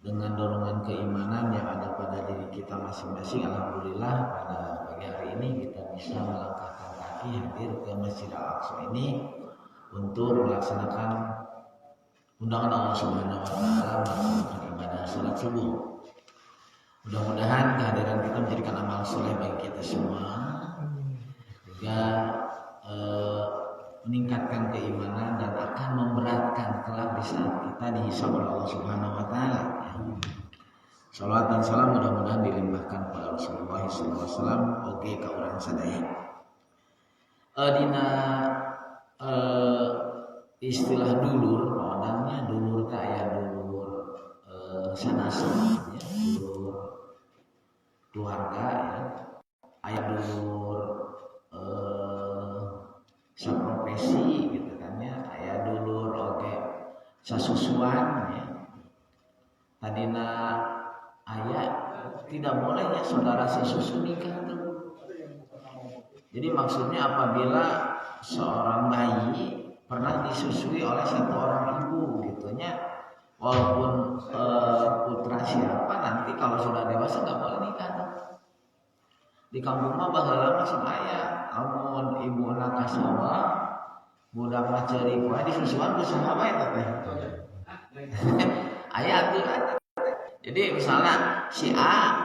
dengan dorongan keimanan yang ada pada diri kita masing-masing. Alhamdulillah pada pagi hari ini kita bisa melangkahkan kaki hadir ke Masjid Al-Aqsa ini untuk melaksanakan undangan Allah Subhanahu wa taala melaksanakan ibadah salat subuh. Mudah-mudahan kehadiran kita menjadikan amal soleh bagi kita semua, juga meningkatkan keimanan dan akan memberatkan kelak di saat kita dihisab oleh Allah Subhanahu wa taala. Salawat dan salam mudah-mudahan dilimpahkan kepada Rasulullah SAW. Oke, ka urang sadaya. Dina istilah dulur, namanya dulur teh aya dulur sanasa ya, dulur keluarga ya. Aya dulur saprofesi gitu kan ya, aya dulur oge sasusuan ya. Tadina aya tidak boleh ya saudara sesusu nikah tuh. Jadi maksudnya apabila seorang bayi pernah disusui oleh satu orang ibu gitunya, walaupun putra siapa, nanti kalau sudah dewasa nggak boleh nikah tuh. Di kampung mah baheula mah sok aya, lamun ibu anak kasawa budak mah ceuri poe disusuan ku saha bae teh. Aya aturan. Jadi misalnya si A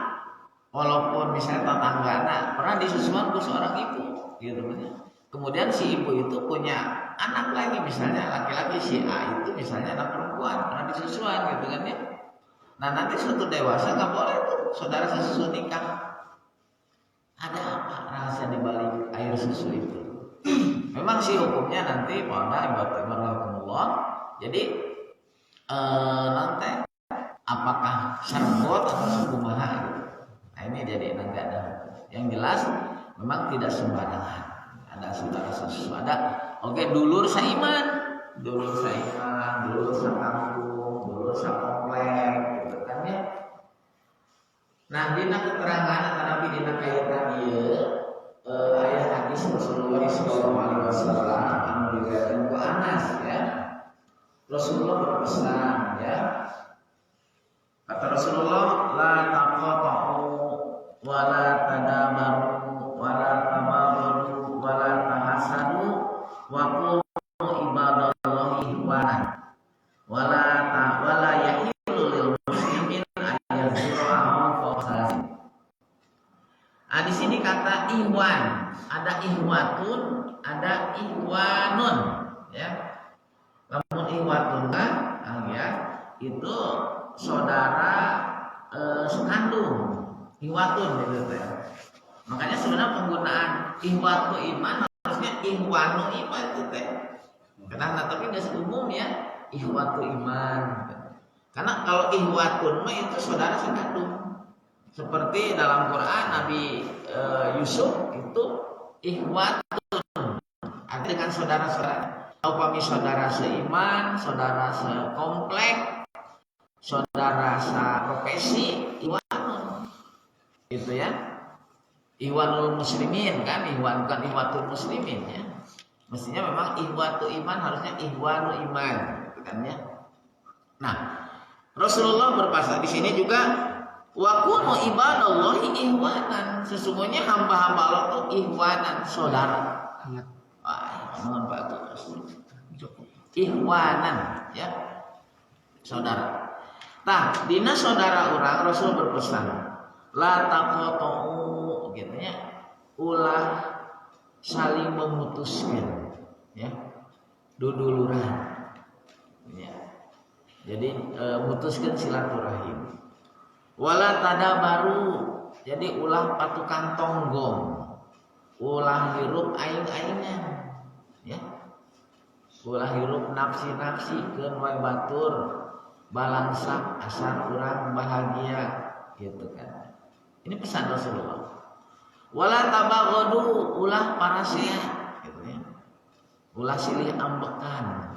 walaupun misalnya tetanggana pernah disusuan ku seorang ibu gitu kan. Kemudian si ibu itu punya anak lagi, misalnya laki-laki, si A itu misalnya anak perempuan pernah disusuan gitu kan ya. Nah nanti suatu dewasa nggak boleh tuh saudara sesusu nikah. Ada apa rahasia di balik air susu itu? Memang sih hukumnya nanti pada ibarakumullah. Jadi nanti apakah syarbot atau sukumaha gitu. Nah ini jadi nanti ada hukum. Yang jelas memang tidak sembarangan. Ada saudara sesusu, ada oke dulur saiman, dulur sakampung, dulur sakomplek gitu kan ya. Nah, dina keterangan Nabi dina kaitan ieu aya hadis Rasulullah sallallahu alaihi wasallam anu diriwayatkeun ku Anas ya. Rasulullah berpesan ya. Kata Rasulullah, la taqatu wa la tadabaru wa la tabaghadu wa la tahasadu wa qulu ibadallahi ihwanan wa la yahillu lil muslimin di sini kata ihwan, ada ihwatun, ada ihwanun, ya. Lamun ihwatun kan, ya, itu saudara sekandung, ihwatun gitu ya. Makanya sebenarnya penggunaan ihwatu iman harusnya ihwanu iman itu teh. Karena tapi nggak umum ya, ihwatu iman. Karena kalau ihwatun mah itu saudara sekandung. Seperti dalam Quran Nabi Yusuf itu ihwatun, ada dengan saudara-saudara. Upami saudara seiman, saudara sekomplek, saudara seprofesi, ihwanun. Gitu ya. Ihwanul muslimin kan, ihwan bukan ihwatul muslimin ya. Mestinya memang ihwatu iman harusnya ihwanu iman, gitu kan ya. Nah, Rasulullah berpesan di sini juga wa kunu ibadallahi ihwanan. Sesungguhnya hamba-hamba Allah itu ihwanan, saudara. Wah, mohon bagus. Ihwanan, ya. Saudara. Tah, dina saudara orang Rasul berpesan, la taqatu gitu ya. Ulah saling memutuskan, ya. Duduluran. Ya. Jadi memutuskan silaturahim. Wala tadabaru, jadi ulah patukan tonggong, ulah hirup aing-aingan, ya. Ulah hirup nafsi-nafsi keun wae batur, balangsak asal urang bahagia, gitu kan. Ini pesan Rasulullah. Wala tabaghadu, ulah parasea, gitu ya. Ulah silih ambekan.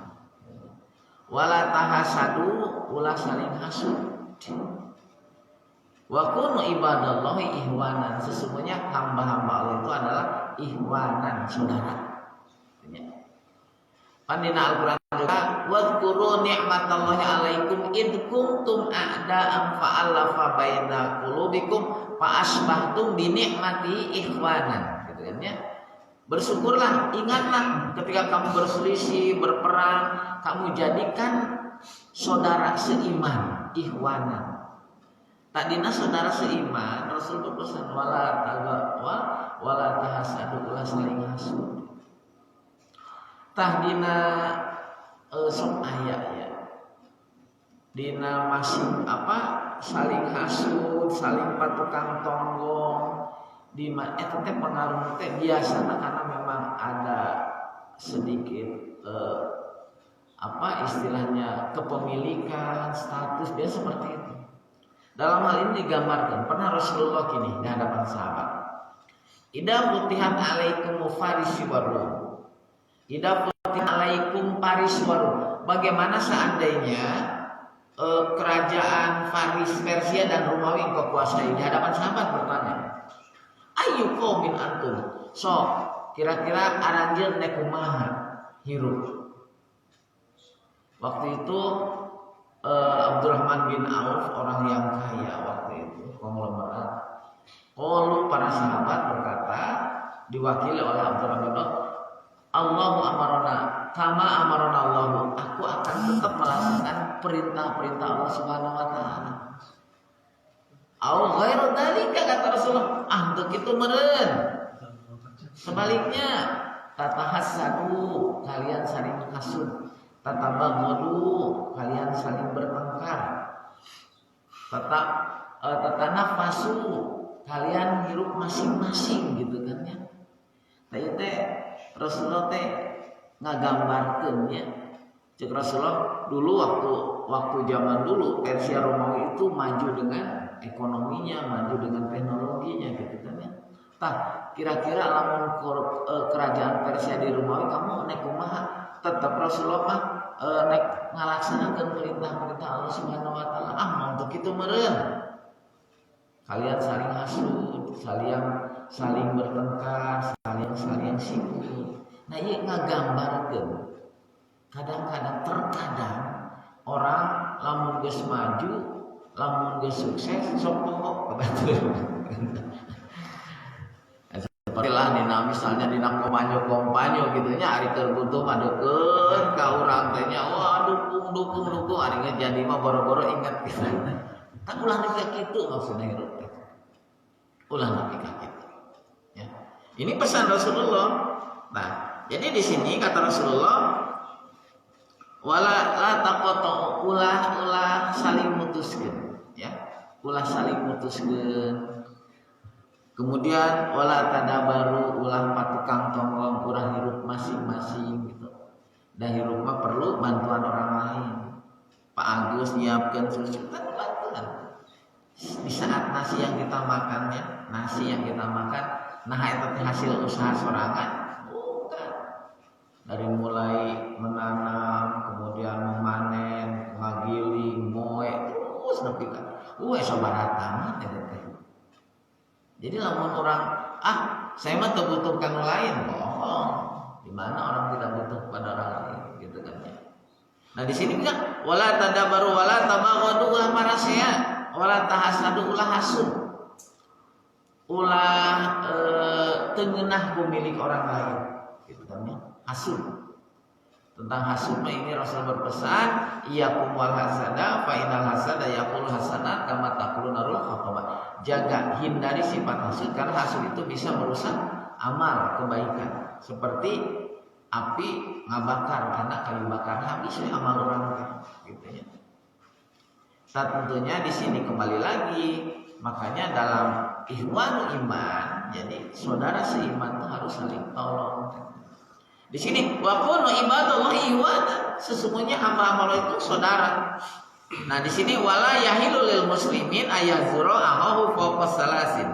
Wala tahasadu, ulah saling hasud. Wa kunu ibadallahi ihwanan. Sesungguhnya hamba-hamba Allah itu adalah ihwanan, saudara. Pandina Al-Quran juga wadhkuru ni'matallahi 'alaikum id kuntum a'da'an fa'alafa baina qulubikum fa asbahtum bi ni'mati ikhwanan, gitu kan ya. Bersyukurlah, ingatlah ketika kamu berselisih, berperang, kamu jadikan saudara seiman, ikhwanan. Tadina saudara seiman, Rasul berpesan wala tahasadu, ulah saling hasud. Tahdina sok aya ya. Dina masing saling hasud, saling patukang tonggong. Di teh pengaruh teh biasanya karena memang ada sedikit istilahnya kepemilikan, status, dia seperti itu. Dalam hal ini digambarkan pernah Rasulullah kini di hadapan sahabat. Idza futihat alaikum farisi warum. Idza futihat alaikum faris warum. Bagaimana seandainya kerajaan Faris, Persia dan Romawi engkau kuasai? Di hadapan sahabat bertanya, ayu qaumin antum? So, kira-kira aranjeun nek kumaha hirup? Waktu itu Abdurrahman bin Auf, orang yang kaya waktu itu, konglomerat. Qalu, para sahabat berkata, diwakili oleh Abdurrahman bin Auf, Allahu amarona kama amarona Allahu. Aku akan tetap melaksanakan perintah-perintah Allah Subhanahu wa taala. Au ghairu dzalika, kata Rasulullah, untuk itu meureun. Sebaliknya, tatahassadu, kalian saling hasud. Tatabaghadu, kalian saling bertengkar. Tatanafasu, kalian hirup masing-masing, gitu kan ya. Tadi teh Rasulullah teh ngagambarkeun ya. Cek Rasulullah dulu waktu zaman dulu Persia Romawi itu maju dengan ekonominya, maju dengan teknologinya, gitu kan ya. Tah, kira-kira lamun kerajaan Persia di Romawi kamu nek kumaha? Tetap Rasulullah mah nek ngalaksanakeun perintah-perintah Allah Subhanahu wa taala. Untuk itu meureun. Kalian saling hasud, saling bertengkar, saling sikut. Nah, ieu ngagambarkeun. Terkadang orang lamun geus maju, lamun geus sukses sok pokok kebetulan. Sepertilah dina misalnya dina kompanyo gitu nya ari keur butuh madekeun ka urang teh nya, wah dukung ari jadi mah boro-boro inget gitu. Tak ulah nepi kitu maksudna hirup teh. Ulah nepi ka kitu. Ya. Ini pesan Rasulullah. Nah, jadi di sini kata Rasulullah wala la taqatu, ulah saling mutuskeun ya. Ulah saling mutuskeun. Kemudian wala tadabaru, ulah patukang tonggong, urang hirup masing-masing gitu. Dan hirup mah perlu bantuan orang lain. Pak Agus nyiapkeun susu, kan bantuan. Di saat nasi yang kita makan, nah itu hasil usaha sorangan, bukan. Dari mulai menanam, kemudian memanen, ngagiling, moe, terus nepi ka. Sabarata mah teh. Jadi lamun orang, saya mah butuh kan lain, bohong. Di mana orang tidak butuh pada orang lain, gitu kan ya. Nah di sini kan wala tadabaru wala tabaghadu ulah marasea, wala tahasadu ulah hasud. Ulah tengenah milik orang lain, gitu kan ya. Hasud. Tentang hasud mah ini Rasul berpesan, iyakum wal hasada fa innal hasada yaqul hasanat kama taquluna ruh khataba. Jaga, hindari sifat hasud karena hasud itu bisa merusak amal kebaikan. Seperti api ngabakar, karena kayu bakar habis amal orang gitu ya. Tentunya di sini kembali lagi, makanya dalam ikhwanul iman, jadi saudara seiman itu harus saling tolong. Di sini wa kunu ibadallahi ikhwana, sesungguhnya hamba-hamba Allah itu saudara. Nah di sini wala yahilu lil muslimin ayazura ahahu fawqa salasin.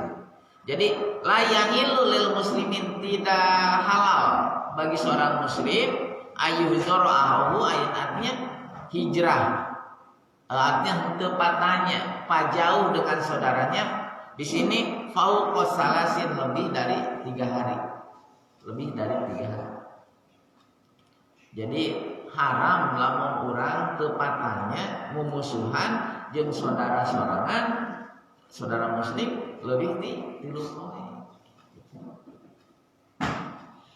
Jadi la yahilu lil muslimin, tidak halal bagi seorang muslim ayuzura ahahu, artinya hijrah, artinya tepatnya pajauh dengan saudaranya. Di sini fawqa salasin, lebih dari 3 hari. Lebih dari 3 hari. Jadi haram lamun urang tepatnya mumusuhan jeung saudara sorangan saudara muslim lebih di 3 poe.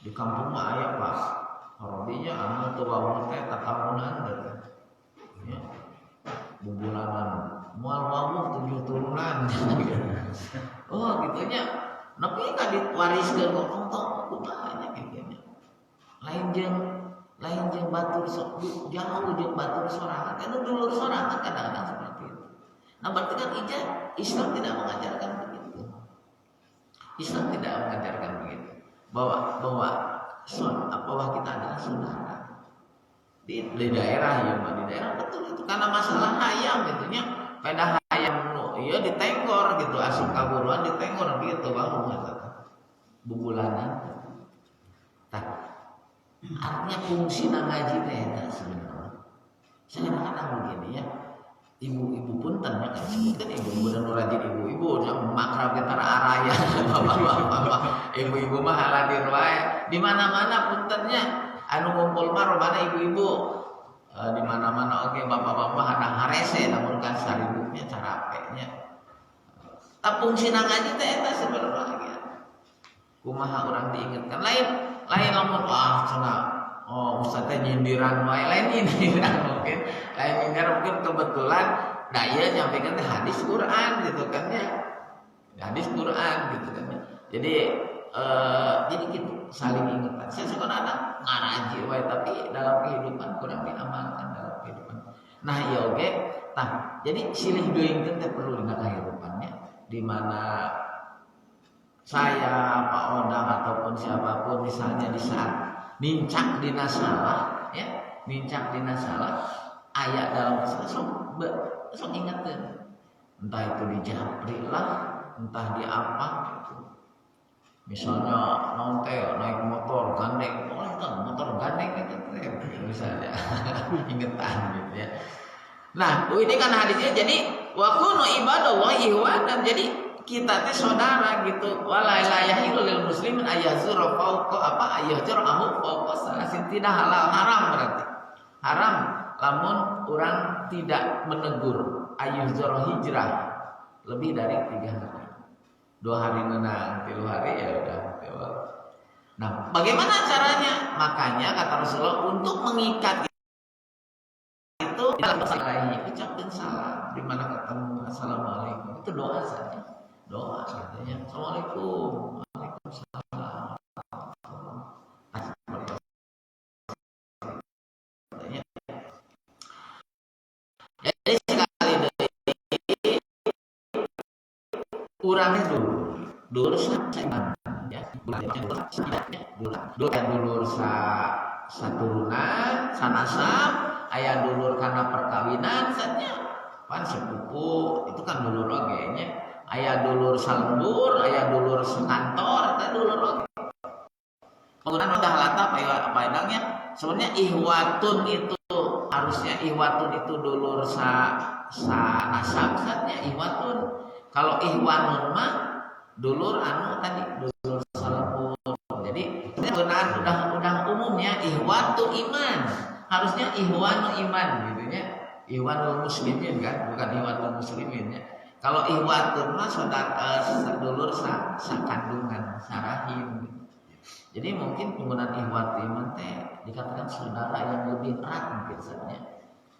Di kampung mah aya Pak Robinya anu teu wawuh teh takamunan teh. Ya. Bubulanan moal wawuh 7 turunan. Oh gitunya. Nepi ka diwariskeun kok tong kumaha nya kieu. Lain jeung batur jauh jeung batur sorangan kan dulur sorangan kadang-kadang seperti itu. Nah berarti kan Islam tidak mengajarkan begitu. Islam tidak mengajarkan begitu. Bahwa kita adalah saudara. Di daerah ya, di daerah betul itu karena masalah hayam itunya pada hayam iya ditenggor gitu asup kaburuan ditenggor gitu baru bubulanan. Tah artinya fungsi ngaji teh sebenarnya. Kadang-kadang begini ya. Ibu-ibu pun tanya kan sebutkan ibu-ibu dan rajin ibu-ibu yang makrab kita araya bapak-bapak ibu-ibu mah haladir wae di mana-mana puntennya anu ngumpul mah robana ibu-ibu di mana-mana oke bapak-bapak ada harese namun kan saribuknya carapenya tapi fungsi ngaji teh eta sebenarnya kumaha urang diingetkan lain lamun cenah oh ustaznya nyindiran wae lain nyindiran mungkin kebetulan daya nyampaikan hadis Quran gitu kan ya hadis Quran gitu kan ya jadi gitu saling ingetan saya sebenarnya ngaraji wae tapi dalam kehidupan kurang diamalkan dalam kehidupan nah ya oke tah jadi silih doingkeun teh perlu dina kehidupannya di mana saya Pak Odang ataupun siapapun misalnya di saat nincak dina salah ya nincak dina salah ayat dalam masalah sok ingetin entah itu di japri lah entah di apa gitu. Misalnya nonte naik motor gandeng boleh kan motor gandeng gitu misalnya ingetan gitu ya. Nah ini kan hadisnya jadi wa kunu ibadallah ihwanan jadi kita teh saudara gitu wala ilaha lil muslimin ayazura fauqa apa ayazurahu fauqa salasin tidak haram berarti haram lamun orang tidak menegur ayazura hijrah lebih dari 3 hari 2 hari menang 3 hari ya udah. Nah bagaimana caranya makanya kata Rasulullah untuk mengikat itu ucapkan salam di mana ketemu assalamualaikum itu doa saja doa katanya assalamualaikum waalaikumsalam jadi sekali dari kurangnya dulu sama ya dulur saturunan sanasab aya dulur karena perkawinan saja pan sepupu itu kan dulur oge nya aya dulur salembur, aya dulur sekantor, eta dulur oge. Penggunaan udah latap apa edangnya? Sebenarnya ihwatun itu harusnya ihwatun itu dulur sa nasab satnya ihwatun. Kalau ihwanun mah dulur anu tadi dulur salembur. Jadi penggunaan udah umumnya ihwatu iman. Harusnya ihwanu iman gitu nya. Ihwanul muslimin kan, bukan ihwatul muslimin ya. Kalau ihwatun mah saudara dulur sakandungan, sarahim. Jadi mungkin penggunaan ihwat iman teh dikatakan saudara yang lebih erat mungkin saja.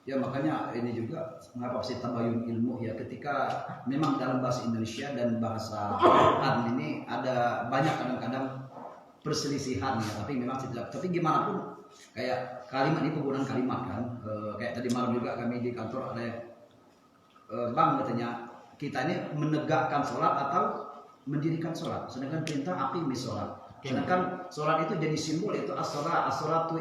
Ya makanya ini juga mengapa sih tabayun ilmu ya ketika memang dalam bahasa Indonesia dan bahasa Quran ini ada banyak kadang-kadang perselisihan ya tapi memang tidak tapi gimana pun kayak kalimat ini penggunaan kalimat kan kayak tadi malam juga kami di kantor ada bang katanya kita ini menegakkan sholat atau mendirikan sholat. Sedangkan perintah aqimi sholat. Sedangkan sholat itu jadi simbol itu as-sholatu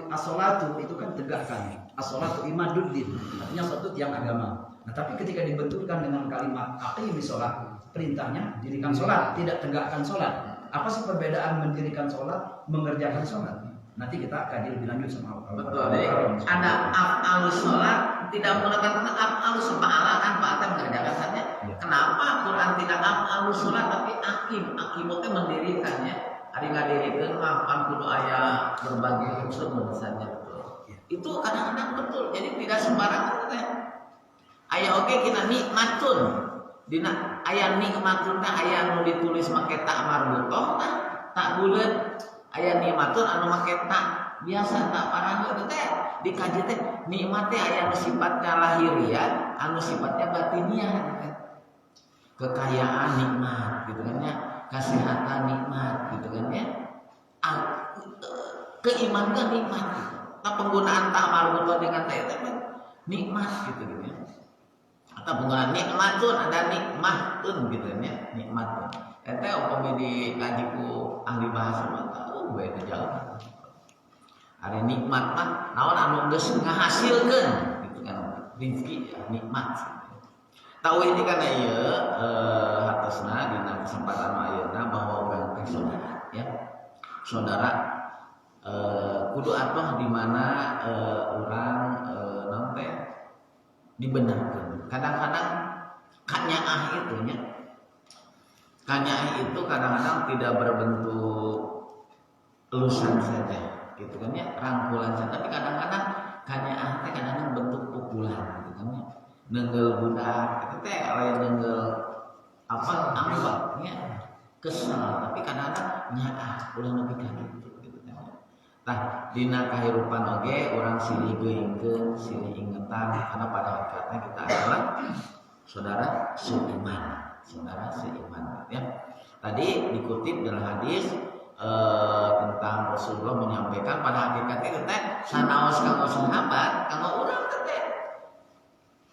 itu kan tegakkan. As-sholatu imaduddin. Artinya suatu tiang agama. Nah tapi ketika dibenturkan dengan kalimat aqimi sholat, perintahnya dirikan sholat, tidak tegakkan sholat. Apa sih perbedaan mendirikan sholat, mengerjakan sholat? Nanti kita kaji lebih lanjut sama Allah. Betul. Jadi ada af'alus sholat tidak menggunakan af'alus fa'alan fa'atan mengerjakan saja. Kenapa Quran tidak af'alus sholat tapi akim itu mendirikannya. Ari ngadirikeun mah kan kudu aya berbagai unsur saja betul. itu kadang-kadang betul. Jadi tidak sembarangan teh. Aya oge kita nikmatun. Dina aya nikmatun teh aya nu ditulis make ta marbutoh tah, tak buleut. Aya nikmatun anu make ta biasa tak paranggeut teh. Dikaji teh nikmat teh aya nu sifatnya lahiriah, anu sifatnya batiniah teh. Kekayaan nikmat gitu kan ya, kesehatan nikmat gitu kan ya. Keimanan nikmat gitu. Nah, penggunaan tak marbutoh dengan teh nikmat gitu ya. Atau penggunaan nikmatun ada nikmatun gitu ya, nikmatun. Eta upami dikaji ku ahli bahasa mah tahu beda jauh. Ada nikmat mah naon anu geus ngahasilkeun gitu kan. Rizki ya, nikmat. Tahu ini kan ieu hartosna dina kesempatan ayeuna bahwa urang teh saudara ya. Saudara kudu atuh di mana urang naon teh dibenarkeun. Kadang-kadang kanyaah itu nya. Kanyaah itu kadang-kadang tidak berbentuk elusan saja, gitu kan ya, rangkulan saja. Tapi kadang-kadang kanyaah teh kadang-kadang bentuk pukulan, gitu kan ya. Neungeul budak, itu teh lain neungeul apa ambaknya kesal, tapi kadang-kadang nyaah ulah nepi ka kitu, gitu kan. Tah dina kahirupan oge urang silih geuingkeun, silih ingetan karena pada hakikatnya kita adalah saudara seiman, saudara seiman ya. Tadi dikutip dalam hadis tentang Rasulullah menyampaikan pada hakikatnya teh sanaos kanggo sahabat, kanggo urang teh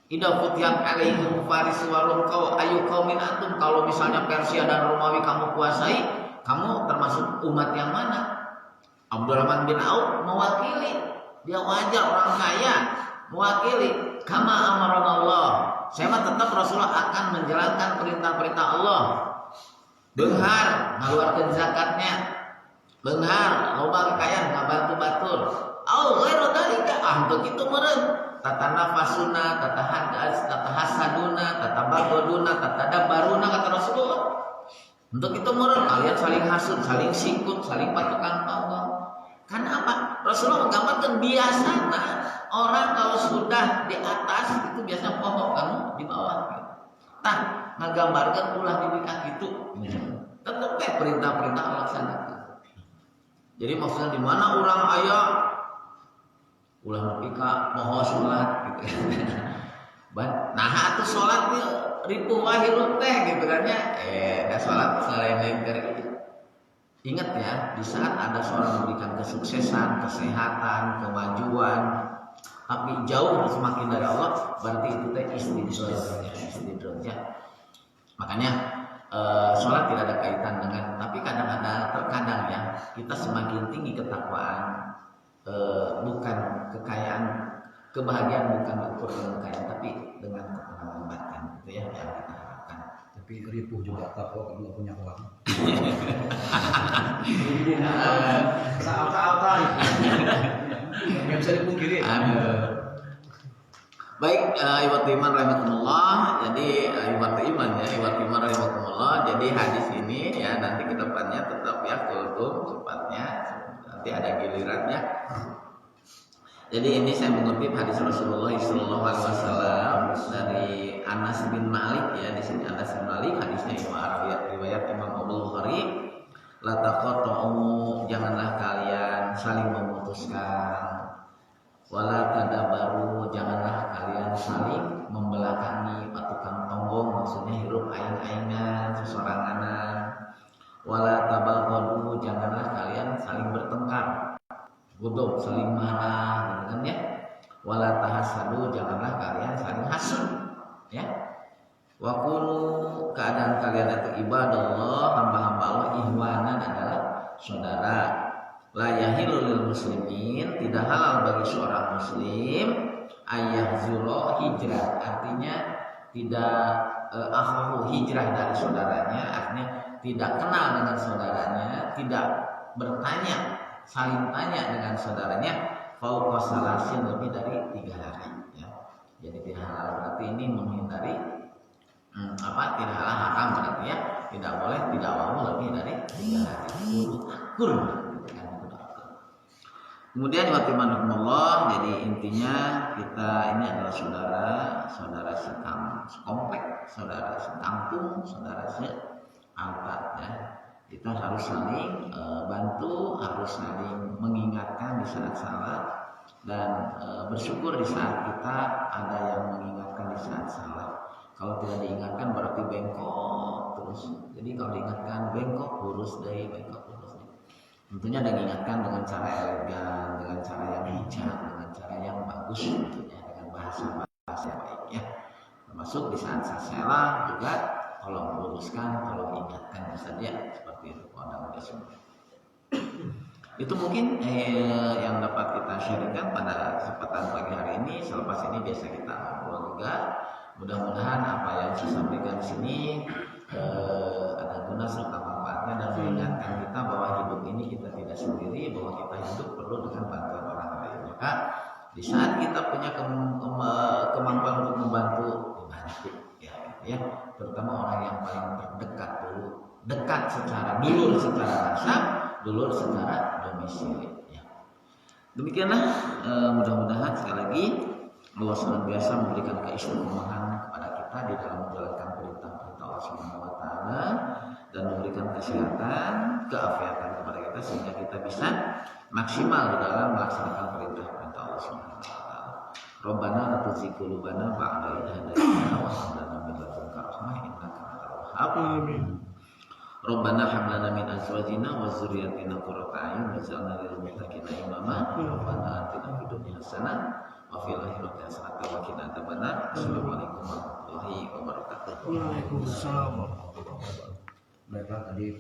Ida futihat alaihim faris wa rum kau ayu qaumin antum, kalau misalnya Persia dan Romawi kamu kuasai, kamu termasuk umat yang mana? Abdurrahman bin Auf mewakili, dia wajar orang kaya mewakili. Kama amarana Allah, saya mah tetap Rasulullah akan menjalankan perintah-perintah Allah. Beunghar ngaluarkeun zakatnya, beunghar loba kekayaan ngabantu batur. Au ghairu dalika untuk itu meureun tatanafasuna, tatahasaduna, tatabagoduna, tatadabaruna kata Rasulullah. Untuk itu meureun kalian saling hasud, saling sikut, saling patukan Allah. Karena apa? Rasulullah menggambarkan biasanya orang kalau sudah di atas itu biasanya pohon kamu di bawah. Tah menggambarkan ulah di kaki itu. Tetap perintah-perintah Allah laksanakan. Jadi maksudnya di mana orang aya ulah nepi ka poho salat gitu. Nah atuh salat ribu wahirut teh gitu kan ya. Da salat selain keur ingat ya, di saat ada seorang memberikan kesuksesan, kesehatan, kemajuan, tapi jauh semakin dari Allah, berarti itu teh istidraj ya. Makanya sholat tidak ada kaitan dengan, tapi terkadang ya kita semakin tinggi ketakwaan, bukan kekayaan, kebahagiaan bukan ukur dengan kekayaan, tapi dengan ketenangan batin, itu ya yang kita harapkan. Tapi ripuh juga kalau nggak punya uang. Saat-saat nggak bisa dipungkiri. Baik, iwat iman rahimakumullah. Jadi iwat iman ya, iwat iman rahimakumullah. Jadi hadis ini ya nanti kedepannya tetap ya kultum cepatnya nanti ada gilirannya. Jadi ini saya mengutip hadis Rasulullah SAW dari Anas bin Malik ya, di sini Anas bin Malik, hadisnya riwayat Imam Abu Bukhari. La taqatu, janganlah kalian saling memutuskan. Wala tadabaru, janganlah kalian saling membelakangi patukan tonggong, maksudnya hirup aing-aingan sesoranganan. Wala tabaghadu, janganlah kalian saling bertengkar. Godok saling marah gitu kan ya. Wala tahasadu, janganlah kalian saling hasud ya. Wa kunu, keadaan kalian itu ibadallah, hamba-hamba Allah, ihwanan adalah saudara. La yahilu lil muslimin, tidak halal bagi seorang muslim ayah zuro hijrah, artinya tidak akhahu hijrah dari saudaranya, artinya tidak kenal dengan saudaranya, tidak bertanya, saling tanya dengan saudaranya fauqa salasin, lebih dari 3 hari ya. Jadi tidak halal berarti ini menghindari tidak halal, haram berarti ya, tidak boleh, tidak mau lebih dari 3 hari. Kudu akur. Kemudian Allah, jadi intinya kita ini adalah saudara sekomplek, saudara sekampung, saudara seangkat ya. Kita harus saling bantu, harus saling mengingatkan di saat salah dan bersyukur di saat kita ada yang mengingatkan di saat salah. Kalau tidak diingatkan berarti bengkok terus. Jadi kalau diingatkan bengkok lurus deh, bengkok lurus deh. Tentunya diingatkan dengan cara elegan, dengan cara yang bijak, dengan cara yang bagus tentunya, dengan bahasa yang baik ya. Termasuk di saat salah juga tolong meluruskan, tolong ingatkan saja seperti itu. Kalau ada semua. Itu mungkin yang dapat kita sharingkan pada kesempatan pagi hari ini. Selepas ini biasa kita ngobrol juga. Mudah-mudahan apa yang saya sampaikan di sini ada guna serta manfaatnya dan mengingatkan kita bahwa hidup ini kita tidak sendiri, bahwa kita hidup perlu dengan bantuan orang lain. Maka di saat kita punya kemampuan untuk membantu, dibantu ya, terutama orang yang paling terdekat dulu, dekat secara nasab, dulur secara domisili. Ya. Demikianlah mudah-mudahan sekali lagi Allah senantiasa memberikan keistiqomahan kepada kita di dalam menjalankan perintah-perintah Allah Subhanahu wa taala dan memberikan kesehatan, keafiatan kepada kita sehingga kita bisa maksimal di dalam melaksanakan perintah-perintah Allah Subhanahu wa taala. Rabbana la tuzigh qulubana ba'da idh hadaytana wa hab lana min ladunka rahmah innaka antal wahhab. Amin. Rabbana hab lana min azwajina wa dzurriyyatina qurrata a'yun waj'alna lil muttaqina imama. Rabbana atina fid dunya hasanah wa fil akhirati hasanah wa qina adzabannar. Assalamualaikum warahmatullahi wabarakatuh. Waalaikumsalam warahmatullahi wabarakatuh. Baiklah tadi